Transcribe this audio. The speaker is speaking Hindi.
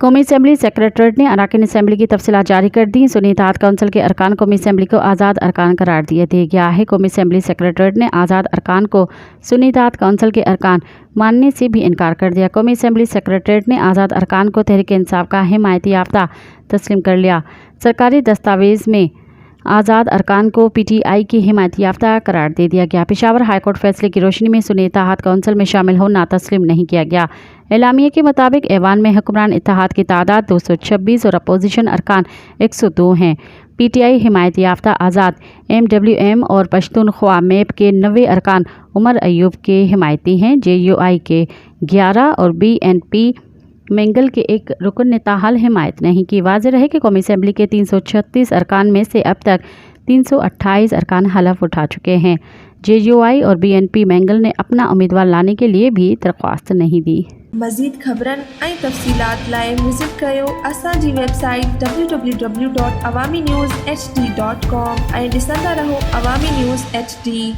कौमी असम्बली सेक्रेटरीट ने अरकान असम्बली की तफसीलात जारी कर दी। सुन्नी इत्तेहाद कौंसिल के अरकान कौमी असम्बली को आज़ाद अरकान करार दिया गया है। कौमी असम्बली सेक्रेटरीट ने आज़ाद अरकान को सुन्नी इत्तेहाद कौंसिल के अरकान मानने से भी इनकार कर दिया। कौमी असम्बली सेक्रेटरीट ने आज़ाद अरकान को तहरीक इंसाफ का हिमायती याफ्ता तस्लीम कर लिया। सरकारी दस्तावेज़ में आज़ाद अरकान को PTI की हिमायत याफ्ता करार दे दिया गया। पेशावर हाईकोर्ट फैसले की रोशनी में सुन्नी इत्तेहाद कौंसिल में शामिल होना तस्लीम नहीं किया गया। एलामिया के मुताबिक ऐवान में हुक्मरान इत्तेहाद की तादाद 226 और अपोजिशन अरकान 102 हैं। PTI हिमायत याफ्ता आज़ाद MWM और पश्तूनख्वा मैप के 90 अरकान उमर अयूब के हिमायती हैं। JUI के 11 और BNP मेंगल के एक रुकन ने ताहाल हिमायत नहीं की। वाज़ेह रहे कि कौमी असम्बली के 336 अरकान में से अब तक 328 अरकान हलफ उठा चुके हैं। JUI और BNP मेंगल ने अपना उम्मीदवार लाने के लिए भी दरख्वास्त नहीं दी। मज़ीद ख़बरन ऐं तफ़सीलात लाइ विज़िट कयो असांजी वेबसाइट www.awamiNewsHD.com ऐं ॾिसंदा रहो अवामी न्यूज़ HD।